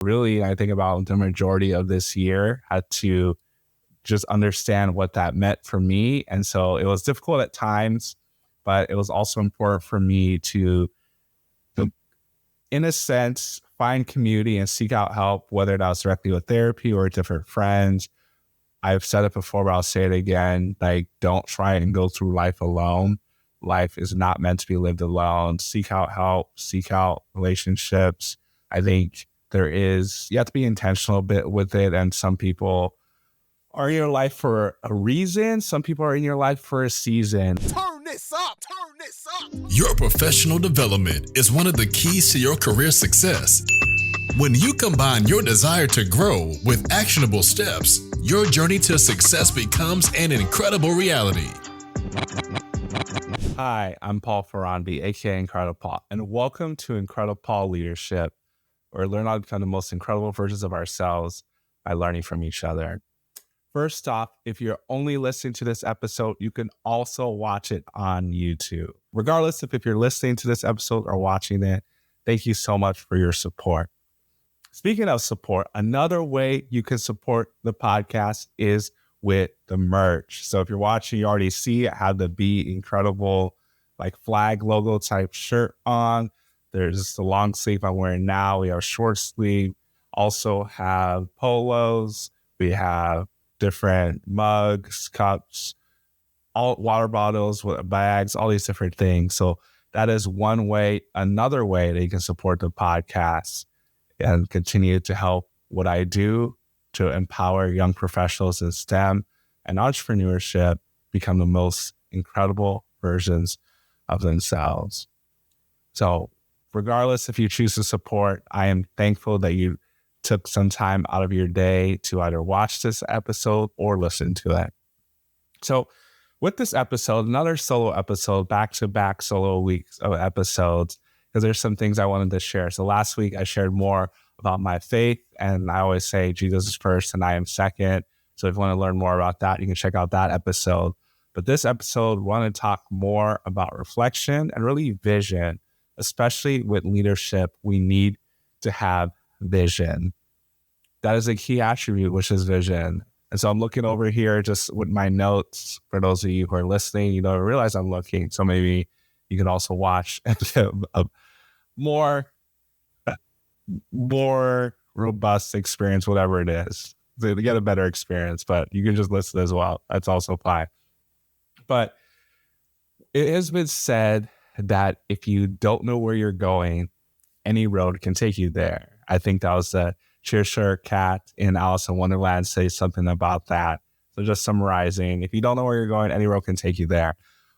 Really, I think about the majority of this year, had to just understand what that meant for me. And so it was difficult at times, but it was also important for me to in a sense, find community and seek out help, whether that was directly with therapy or different friends. I've said it before, but I'll say it again. Like, don't try and go through life alone. Life is not meant to be lived alone. Seek out help, seek out relationships. I think you have to be intentional a bit with it. And some people are in your life for a reason. Some people are in your life for a season. Turn this up. Your professional development is one of the keys to your career success. When you combine your desire to grow with actionable steps, your journey to success becomes an incredible reality. Hi, I'm Paul Faronbi, aka IncrediPaul, and welcome to IncrediPaul Leadership, where we learn how to become the most incredible versions of ourselves by learning from each other. First off, if you're only listening to this episode, you can also watch it on YouTube. Regardless of if you're listening to this episode or watching it, thank you so much for your support. Speaking of support, another way you can support the podcast is with the merch. So if you're watching, you already see I have the Be Incredible flag logo type shirt on. There's the long sleeve I'm wearing now. We have short sleeve. Also have polos. We have different mugs, cups, all water bottles, bags, all these different things. So that is one way. Another way that you can support the podcast and continue to help what I do to empower young professionals in STEM and entrepreneurship become the most incredible versions of themselves. So regardless if you choose to support, I am thankful that you took some time out of your day to either watch this episode or listen to it. So with this episode, another solo episode, back-to-back solo weeks of episodes, because there's some things I wanted to share. So last week I shared more about my faith, and I always say Jesus is first and I am second. So if you want to learn more about that, you can check out that episode. But this episode, I want to talk more about reflection and really vision, especially with leadership. We need to have vision. That is a key attribute, which is vision. And so I'm looking over here just with my notes. For those of you who are listening, you don't realize I'm looking. So maybe you can also watch a more robust experience, whatever it is, to get a better experience. But you can just listen as well. That's also fine. But it has been said that if you don't know where you're going, any road can take you there. I think that was the Cheshire Cat in Alice in Wonderland says something about that. So just summarizing, if you don't know where you're going, any road can take you there.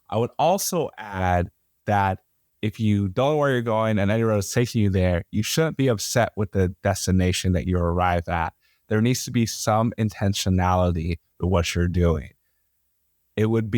I would also add that if you don't know where you're going and any road is taking you there, you shouldn't be upset with the destination that you arrive at. There needs to be some intentionality with what you're doing. It wouldn't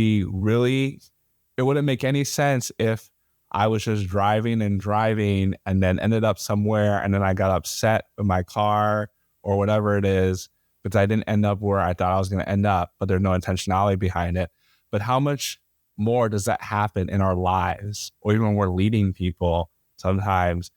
make any sense if I was just driving and then ended up somewhere and then I got upset with my car or whatever it is because I didn't end up where I thought I was going to end up, but there's no intentionality behind it. But how much more does that happen in our lives, or even when we're leading people? Sometimes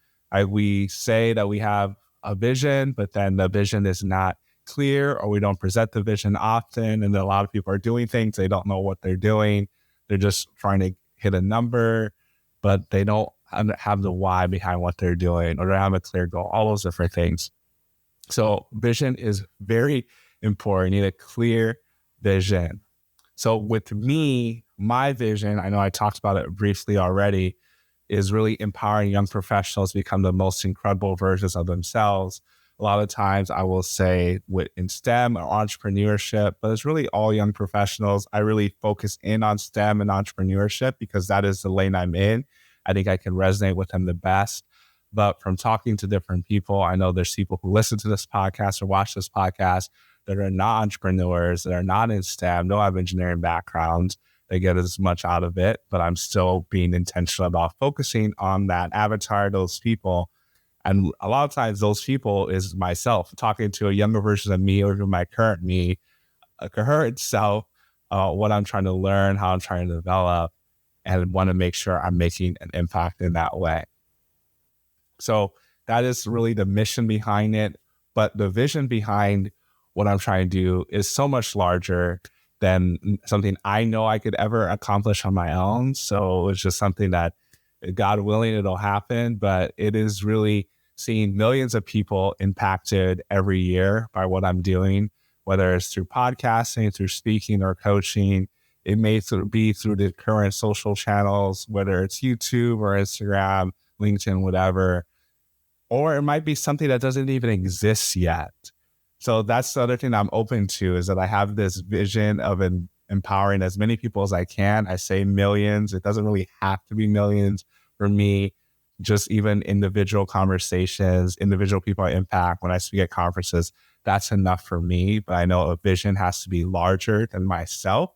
we say that we have a vision, but then the vision is not clear, or we don't present the vision often. And then a lot of people are doing things. They don't know what they're doing. They're just trying to hit a number, but they don't have the why behind what they're doing, or they don't have a clear goal, all those different things. So vision is very important. You need a clear vision. So with me, my vision, I know I talked about it briefly already, is really empowering young professionals to become the most incredible versions of themselves. A lot of times I will say in STEM or entrepreneurship, but it's really all young professionals. I really focus in on STEM and entrepreneurship because that is the lane I'm in. I think I can resonate with them the best. But from talking to different people, I know there's people who listen to this podcast or watch this podcast that are not entrepreneurs, that are not in STEM, don't have engineering backgrounds. They get as much out of it, but I'm still being intentional about focusing on that avatar, those people. And a lot of times those people is myself talking to a younger version of me, or even my current me, a current self, what I'm trying to learn, how I'm trying to develop, and want to make sure I'm making an impact in that way. So that is really the mission behind it. But the vision behind what I'm trying to do is so much larger than something I know I could ever accomplish on my own. So it's just something that, God willing, it'll happen. But it is really seeing millions of people impacted every year by what I'm doing, whether it's through podcasting, through speaking or coaching. It may be through the current social channels, whether it's YouTube or Instagram, LinkedIn, whatever. Or it might be something that doesn't even exist yet. So that's the other thing I'm open to, is that I have this vision of empowering as many people as I can. I say millions. It doesn't really have to be millions for me. Just even individual conversations, individual people I impact when I speak at conferences, that's enough for me. But I know a vision has to be larger than myself,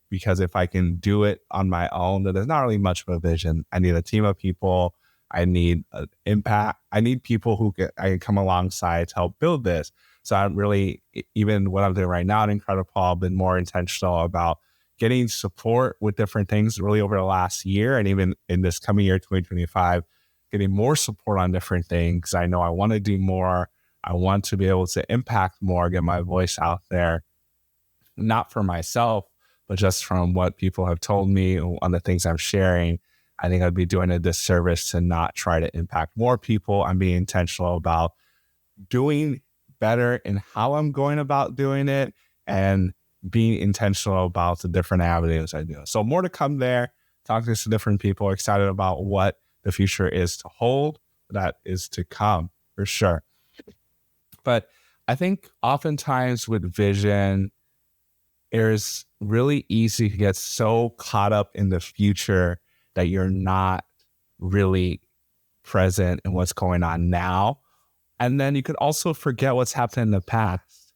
because if I can do it on my own, then there's not really much of a vision. I need a team of people. I need an impact. I need people who I can come alongside to help build this. So I'm really, even what I'm doing right now at IncrediPaul, I've been more intentional about getting support with different things really over the last year, and even in this coming year, 2025, getting more support on different things. I know I want to do more. I want to be able to impact more, get my voice out there, not for myself, but just from what people have told me on the things I'm sharing. I think I'd be doing a disservice to not try to impact more people. I'm being intentional about doing better in how I'm going about doing it, and being intentional about the different avenues I do. So more to come there, talking to some different people, excited about what the future is to hold, that is to come for sure. But I think oftentimes with vision, it's really easy to get so caught up in the future that you're not really present in what's going on now. And then you could also forget what's happened in the past.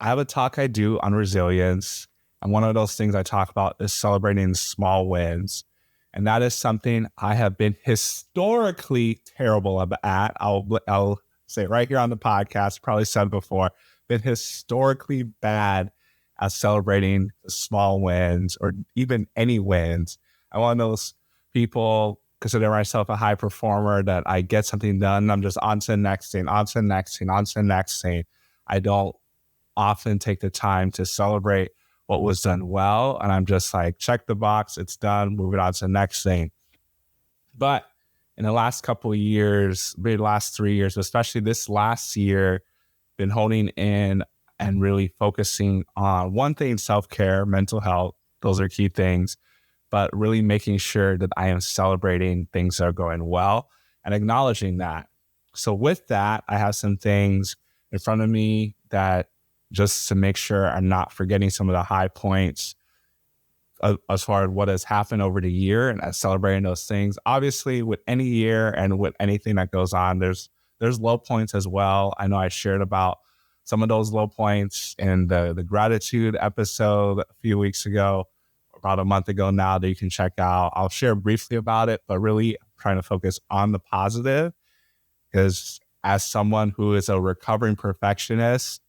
I have a talk I do on resilience, and one of those things I talk about is celebrating small wins. And that is something I have been historically terrible at. I'll say it right here on the podcast, probably said before, been historically bad at celebrating small wins or even any wins. I'm one of those people, consider myself a high performer, that I get something done, I'm just on to the next thing, on to the next thing, on to the next thing. I don't often take the time to celebrate what was done well. And I'm just like, check the box, it's done, moving on to the next thing. But in the last couple of years, maybe the last 3 years, especially this last year, been honing in and really focusing on one thing: self-care, mental health. Those are key things, but really making sure that I am celebrating things that are going well and acknowledging that. So with that, I have some things in front of me that, just to make sure I'm not forgetting some of the high points as far as what has happened over the year, and celebrating those things. Obviously, with any year and with anything that goes on, there's low points as well. I know I shared about some of those low points in the gratitude episode a few weeks ago, about a month ago now, that you can check out. I'll share briefly about it, but really trying to focus on the positive, because as someone who is a recovering perfectionist,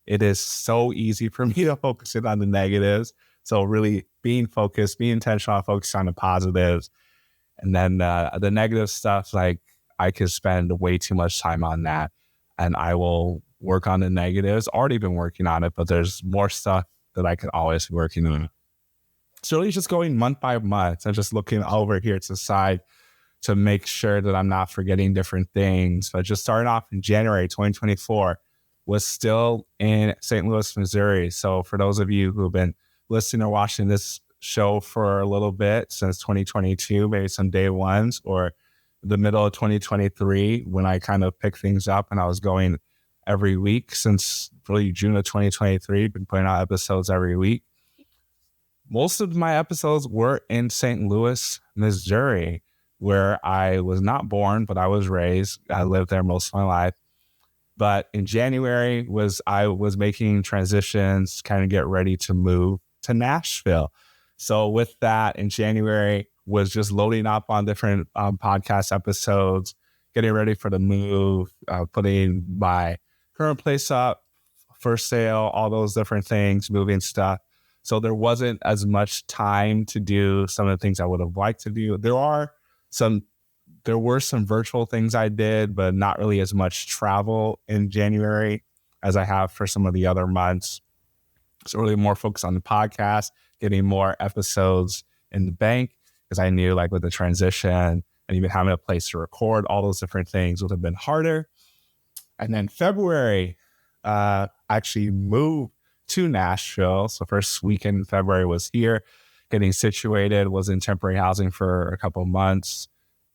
it is so easy for me to focus in on the negatives. So really being focused, being intentional on focusing on the positives. And then the negative stuff, like, I could spend way too much time on that, and I will work on the negatives. Already been working on it, but there's more stuff that I could always be working on. So really just going month by month and just looking over here to the side to make sure that I'm not forgetting different things. But just starting off in January 2024, was still in St. Louis, Missouri. So for those of you who have been listening or watching this show for a little bit, since 2022, maybe some day ones, or the middle of 2023, when I kind of picked things up and I was going every week since really June of 2023, been putting out episodes every week. Most of my episodes were in St. Louis, Missouri, where I was not born, but I was raised. I lived there most of my life. But in January I was making transitions, kind of get ready to move to Nashville. So with that, in January, was just loading up on different podcast episodes, getting ready for the move, putting my current place up for sale, all those different things, moving stuff. So there wasn't as much time to do some of the things I would have liked to do. There are some there were some virtual things I did, but not really as much travel in January as I have for some of the other months. So really more focused on the podcast, getting more episodes in the bank, because I knew like with the transition and even having a place to record, all those different things would have been harder. And then February, actually moved to Nashville. So first weekend in February was here, getting situated, was in temporary housing for a couple of months.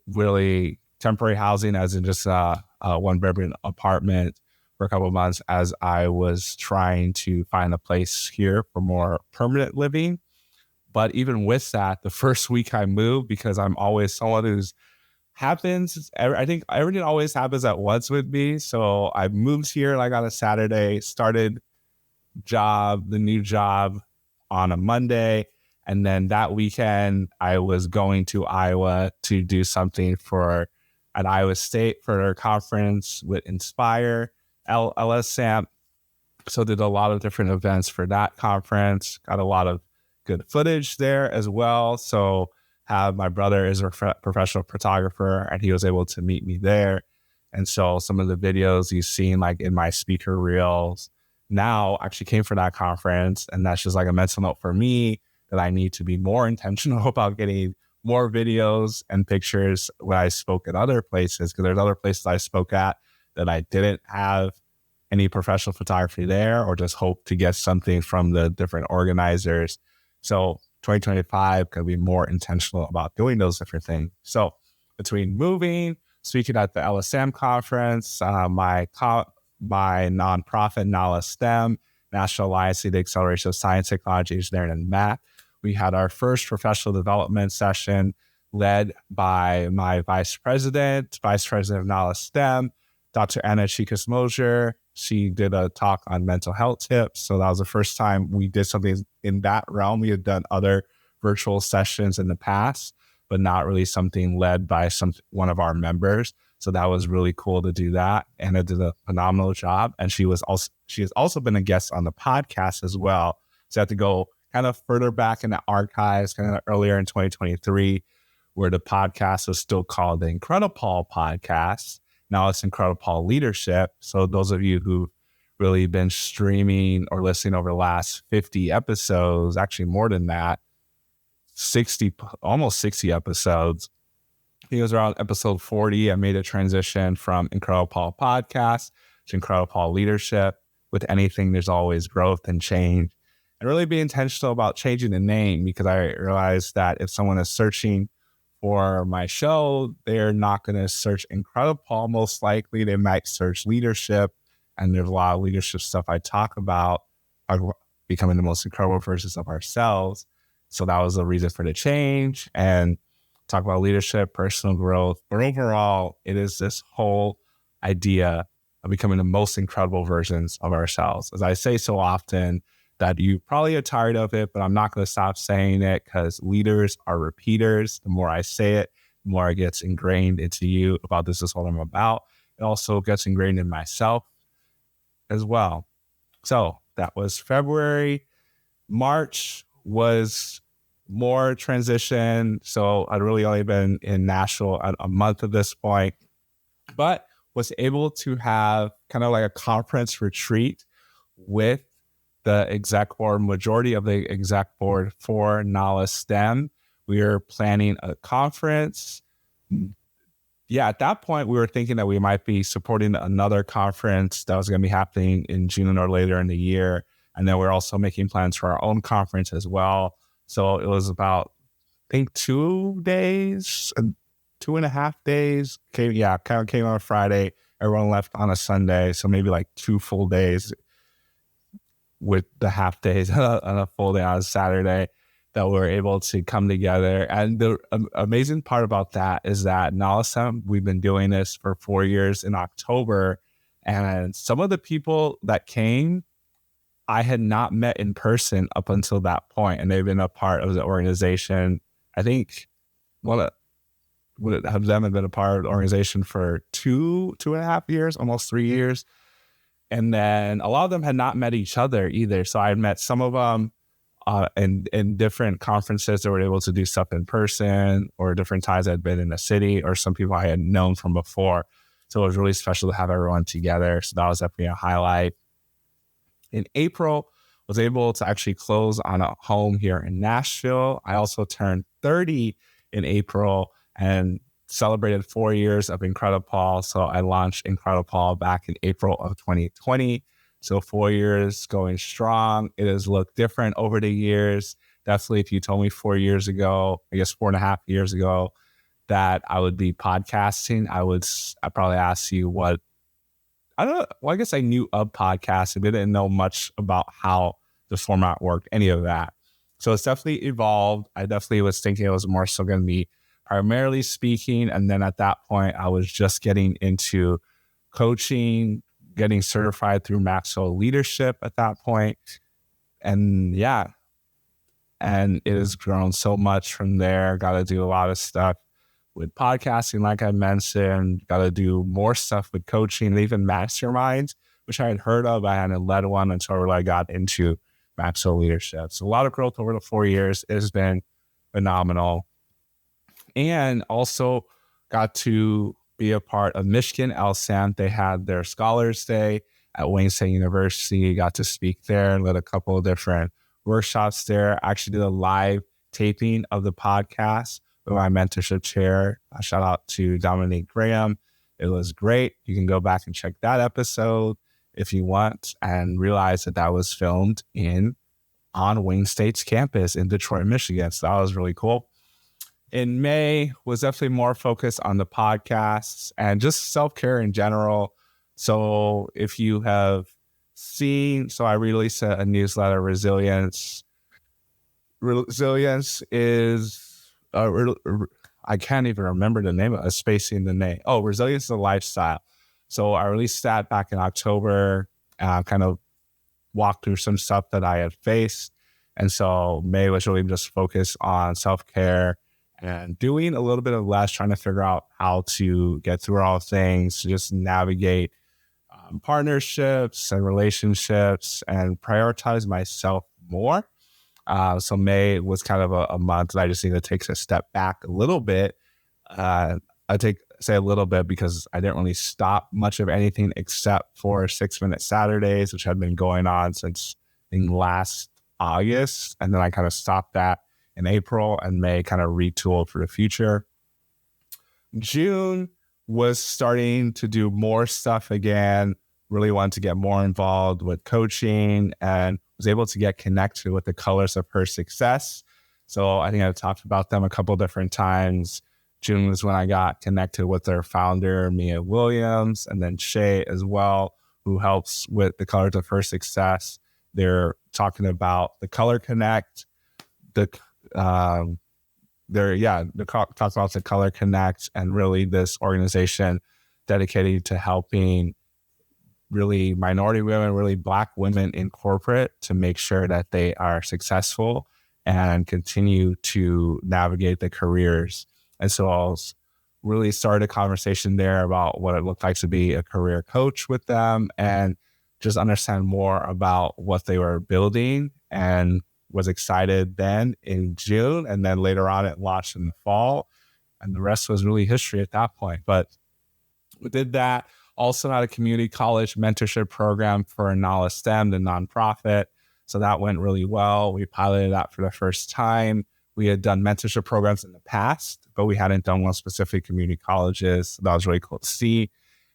Really temporary housing as in just a one bedroom apartment for a couple of months as I was trying to find a place here for more permanent living. But even with that, the first week I moved, because I'm always someone who's I think everything always happens at once with me. So I moved here like on a Saturday, started the new job on a Monday. And then that weekend, I was going to Iowa to do something for at Iowa State for their conference with Inspire LSAMP. So did a lot of different events for that conference, got a lot of good footage there as well. So have my brother is a professional photographer, and he was able to meet me there. And so some of the videos you've seen like in my speaker reels now actually came from that conference. And that's just like a mental note for me that I need to be more intentional about getting more videos and pictures when I spoke at other places, because there's other places I spoke at that I didn't have any professional photography there, or just hope to get something from the different organizers. So 2025 could be more intentional about doing those different things. So between moving, speaking at the LSM conference, my nonprofit, NALA STEM, National Alliance for the Acceleration of Science, Technology, Engineering, and Math, we had our first professional development session led by my vice president of NALA STEM, Dr. Anna Chikas-Mosier. She did a talk on mental health tips. So that was the first time we did something in that realm. We had done other virtual sessions in the past, but not really something led by one of our members. So that was really cool to do that. Anna did a phenomenal job. And she has also been a guest on the podcast as well. So I have to go kind of further back in the archives, kind of earlier in 2023, where the podcast was still called the IncrediPaul podcast. Now it's IncrediPaul Leadership. So those of you who've really been streaming or listening over the last 50 episodes, actually more than that, almost 60 episodes. I think it was around episode 40. I made a transition from IncrediPaul Podcast to IncrediPaul Leadership. With anything, there's always growth and change. And really be intentional about changing the name, because I realized that if someone is searching for my show, they're not going to search IncrediPaul. Most likely, they might search leadership. And there's a lot of leadership stuff I talk about becoming the most incredible versions of ourselves. So that was the reason for the change, and talk about leadership, personal growth. But overall, it is this whole idea of becoming the most incredible versions of ourselves. As I say so often, that you probably are tired of it, but I'm not going to stop saying it, because leaders are repeaters. The more I say it, the more it gets ingrained into you about this is what I'm about. It also gets ingrained in myself as well. So that was February. March was more transition. So I'd really only been in Nashville a month at this point, but was able to have kind of like a conference retreat with the exec board, majority of the exec board for NALA STEM. We were planning a conference. Yeah, at that point, we were thinking that we might be supporting another conference that was going to be happening in June or later in the year. And then we're also making plans for our own conference as well. So it was about, I think, 2 days, 2.5 days. Kind of came on a Friday. Everyone left on a Sunday. So maybe like 2 full days, with the half days and a full day on Saturday, that we're able to come together. And the amazing part about that is that NALASEM, we've been doing this for 4 years in October. And some of the people that came, I had not met in person up until that point. And they've been a part of the organization. I think one of them had been a part of the organization for 2.5 years, almost 3 years. And then a lot of them had not met each other either. So I had met some of them in different conferences that were able to do stuff in person, or different times I'd been in the city, or some people I had known from before. So it was really special to have everyone together. So that was definitely a highlight. In April, was able to actually close on a home here in Nashville. I also turned 30 in April and celebrated 4 years of IncrediPaul. So I launched IncrediPaul back in April of 2020. So 4 years going strong. It has looked different over the years. Definitely, if you told me 4 years ago, I guess 4.5 years ago, that I would be podcasting, I'd probably ask you what, I don't know. Well, I guess I knew of podcasting, but I didn't know much about how the format worked, any of that. So it's definitely evolved. I definitely was thinking it was more so going to be primarily speaking. And then at that point, I was just getting into coaching, getting certified through Maxwell Leadership at that point. And yeah, and it has grown so much from there. Got to do a lot of stuff with podcasting, like I mentioned. Got to do more stuff with coaching and even masterminds, which I had heard of. I hadn't led one until I got into Maxwell Leadership. So a lot of growth over the 4 years. It has been phenomenal. And also got to be a part of Michigan LSAM. They had their Scholars Day at Wayne State University. Got to speak there and led a couple of different workshops there. I actually did a live taping of the podcast with my mentorship chair. Shout out to Dominique Graham. It was great. You can go back and check that episode if you want, and realize that that was filmed on Wayne State's campus in Detroit, Michigan. So that was really cool. In May was definitely more focused on the podcasts and just self-care in general. So if you have seen, so I released a newsletter, Resilience. Resilience is, I can't even remember the name of it, spacing the name. Oh, Resilience is a Lifestyle. So I released that back in October, kind of walked through some stuff that I had faced. And so May was really just focused on self-care and doing a little bit of less, trying to figure out how to get through all things, just navigate partnerships and relationships and prioritize myself more. So May was kind of a month that I just need to take a step back a little bit. Say a little bit because I didn't really stop much of anything except for 6-Minute Saturdays, which had been going on since I think last August. And then I kind of stopped that in April, and May kind of retooled for the future. June was starting to do more stuff again, really wanted to get more involved with coaching, and was able to get connected with the Colors of Her Success. So I think I've talked about them a couple different times. June was when I got connected with their founder, Mia Williams, and then Shay as well, who helps with the Colors of Her Success. They're talking about the Color Connect, talk about the Color Connect, and really this organization dedicated to helping really minority women, really Black women in corporate, to make sure that they are successful and continue to navigate the careers. And so I'll really start a conversation there about what it looked like to be a career coach with them, and just understand more about what they were building, and was excited then in June. And then later on it launched in the fall, and the rest was really history at that point. But we did that. Also had a community college mentorship program for Nala STEM, the nonprofit. So that went really well. We piloted that for the first time. We had done mentorship programs in the past, but we hadn't done one specific community colleges. So that was really cool to see.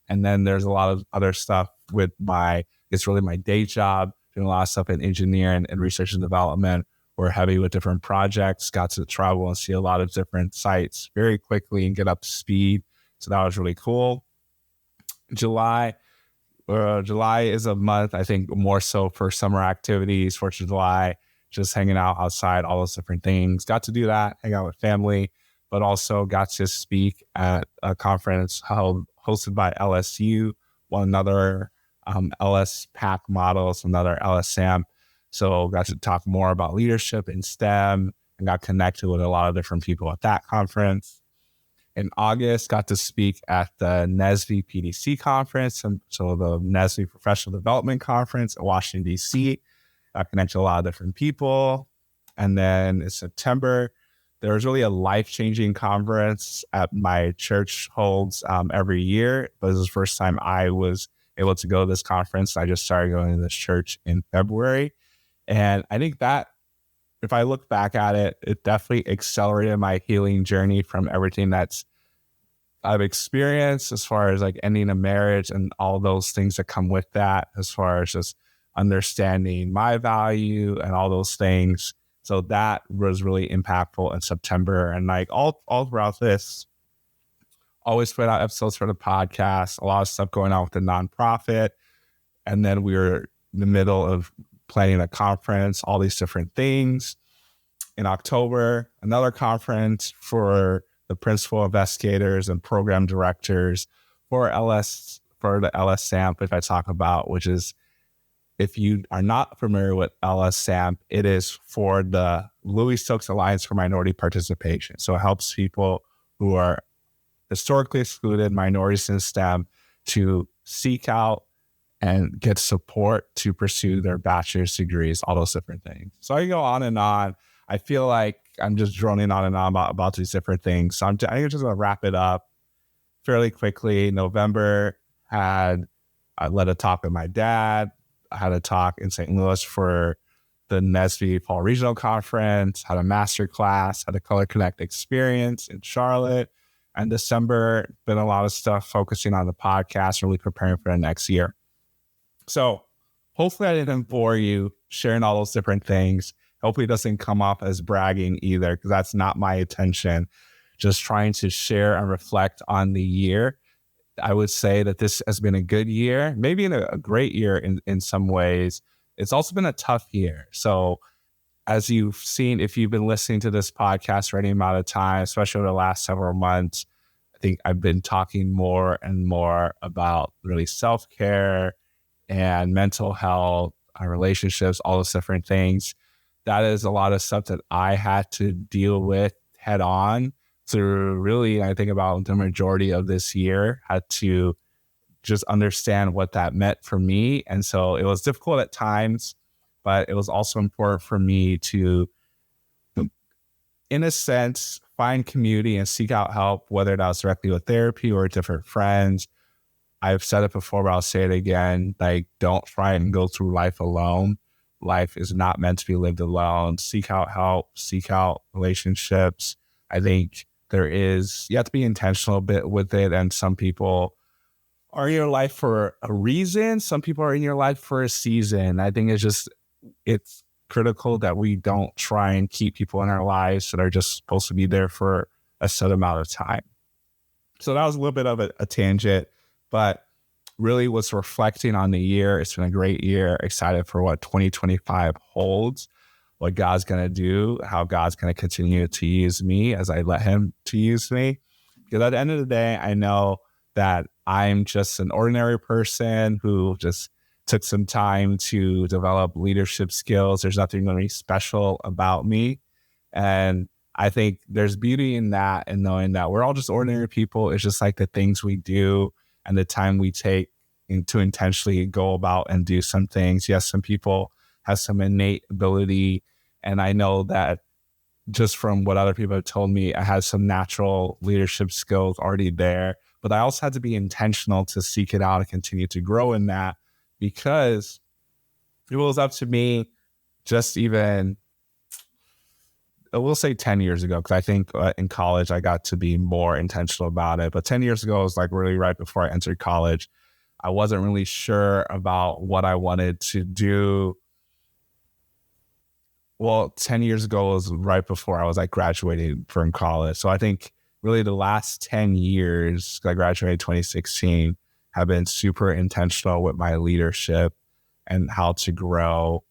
And then there's a lot of other stuff with my day job, doing a lot of stuff in engineering and research and development. We're heavy with different projects, got to travel and see a lot of different sites very quickly and get up to speed. So that was really cool. July is a month, I think, more so for summer activities, 4th of July, just hanging out outside, all those different things. Got to do that, hang out with family, but also got to speak at a conference hosted by LSU, one another LS PAC models, another LSAM. So got to talk more about leadership in STEM, and got connected with a lot of different people at that conference. In August, got to speak at the NESV PDC conference, and so the NESV Professional Development Conference in Washington, D.C. Got connected to a lot of different people. And then in September, there was really a life-changing conference at my church holds every year. But it was the first time I was able to go to this conference. I just started going to this church in February. And I think that if I look back at it, it definitely accelerated my healing journey from everything I've experienced as far as like ending a marriage and all those things that come with that, as far as just understanding my value and all those things. So that was really impactful in September. And like all throughout this, always put out episodes for the podcast, a lot of stuff going on with the nonprofit. And then we were in the middle of planning a conference, all these different things. In October, another conference for the principal investigators and program directors for the LS SAMP, which I talk about, which is, if you are not familiar with LS SAMP, it is for the Louis Stokes Alliance for Minority Participation. So it helps people who are historically excluded, minorities in STEM, to seek out and get support to pursue their bachelor's degrees, all those different things. So I can go on and on. I feel like I'm just droning on and on about these different things. So I think I'm just going to wrap it up fairly quickly. November, I led a talk with my dad. I had a talk in St. Louis for the NSBE Fall Regional Conference, had a master class, had a Color Connect experience in Charlotte. And December, been a lot of stuff focusing on the podcast, really preparing for the next year. So hopefully I didn't bore you sharing all those different things. Hopefully it doesn't come off as bragging either, because that's not my intention. Just trying to share and reflect on the year. I would say that this has been a good year, maybe a great year in some ways. It's also been a tough year. So as you've seen, if you've been listening to this podcast for any amount of time, especially over the last several months, I think I've been talking more and more about really self-care and mental health, our relationships, all those different things. That is a lot of stuff that I had to deal with head on through really, I think about the majority of this year, had to just understand what that meant for me. And so it was difficult at times, but it was also important for me to, in a sense, find community and seek out help, whether that was directly with therapy or different friends. I've said it before, but I'll say it again. Like, don't try and go through life alone. Life is not meant to be lived alone. Seek out help, seek out relationships. I think you have to be intentional a bit with it. And some people are in your life for a reason. Some people are in your life for a season. I think it's critical that we don't try and keep people in our lives that are just supposed to be there for a set amount of time. So that was a little bit of a tangent, but really was reflecting on the year. It's been a great year. Excited for what 2025 holds, what God's going to do, how God's going to continue to use me as I let him to use me. Because at the end of the day, I know that I'm just an ordinary person who just took some time to develop leadership skills. There's nothing really special about me. And I think there's beauty in that, and knowing that we're all just ordinary people. It's just like the things we do and the time we take to intentionally go about and do some things. Yes, some people have some innate ability. And I know that just from what other people have told me, I had some natural leadership skills already there. But I also had to be intentional to seek it out and continue to grow in that, because it was up to me just even, I will say 10 years ago, because I think in college I got to be more intentional about it. But 10 years ago was like really right before I entered college. I wasn't really sure about what I wanted to do. Well, 10 years ago was right before I was like graduating from college. So I think really the last 10 years, I graduated 2016, have been super intentional with my leadership and how to grow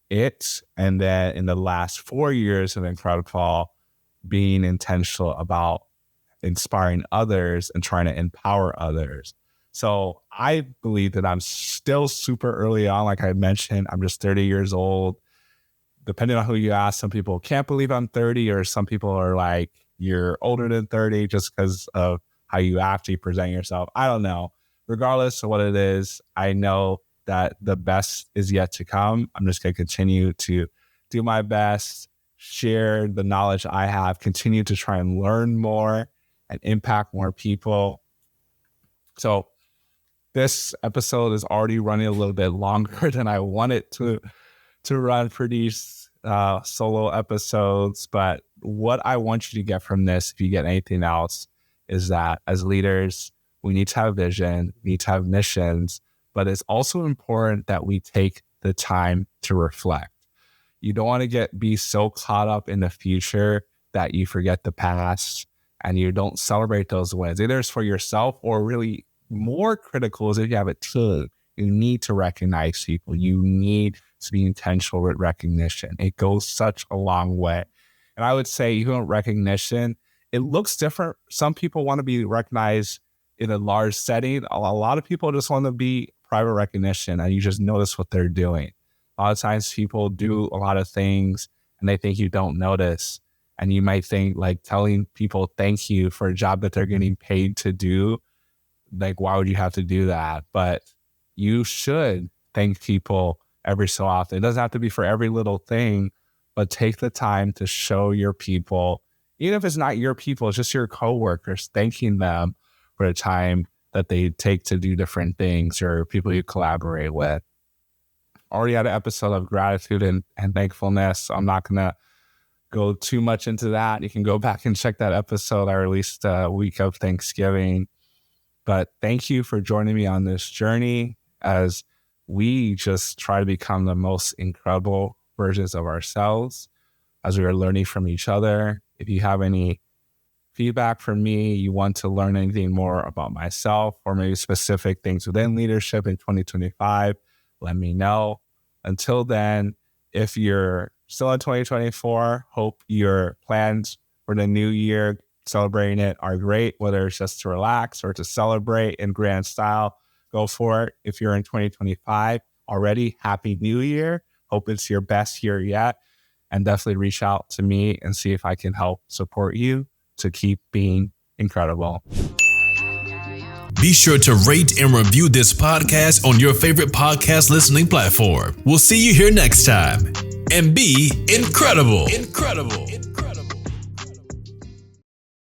it. And then in the last 4 years of IncrediPaul, being intentional about inspiring others and trying to empower others. So I believe that I'm still super early on. Like I mentioned, I'm just 30 years old. Depending on who you ask, some people can't believe I'm 30, or some people are like, you're older than 30 just because of how you actually present yourself. I don't know. Regardless of what it is, I know that the best is yet to come. I'm just going to continue to do my best, share the knowledge I have, continue to try and learn more and impact more people. So this episode is already running a little bit longer than I wanted to run for these solo episodes. But what I want you to get from this, if you get anything else, is that as leaders, we need to have vision, we need to have missions, but it's also important that we take the time to reflect. You don't want to be so caught up in the future that you forget the past and you don't celebrate those wins. Either it's for yourself or really more critical is if you have a team. You need to recognize people. You need to be intentional with recognition. It goes such a long way. And I would say even recognition, it looks different. Some people want to be recognized in a large setting. A lot of people just want to be private recognition and you just notice what they're doing. A lot of times people do a lot of things and they think you don't notice. And you might think like telling people thank you for a job that they're getting paid to do. Like, why would you have to do that? But you should thank people every so often. It doesn't have to be for every little thing, but take the time to show your people, even if it's not your people, it's just your coworkers, thanking them for the time that they take to do different things or people you collaborate with. Already had an episode of gratitude and thankfulness. So I'm not going to go too much into that. You can go back and check that episode I released a week of Thanksgiving. But thank you for joining me on this journey as we just try to become the most incredible versions of ourselves as we are learning from each other. If you have any feedback from me, you want to learn anything more about myself or maybe specific things within leadership in 2025, let me know. Until then, if you're still in 2024, hope your plans for the new year, celebrating it, are great, whether it's just to relax or to celebrate in grand style, go for it. If you're in 2025 already, Happy New Year. Hope it's your best year yet. And definitely reach out to me and see if I can help support you to keep being incredible. Be sure to rate and review this podcast on your favorite podcast listening platform. We'll see you here next time. And be incredible.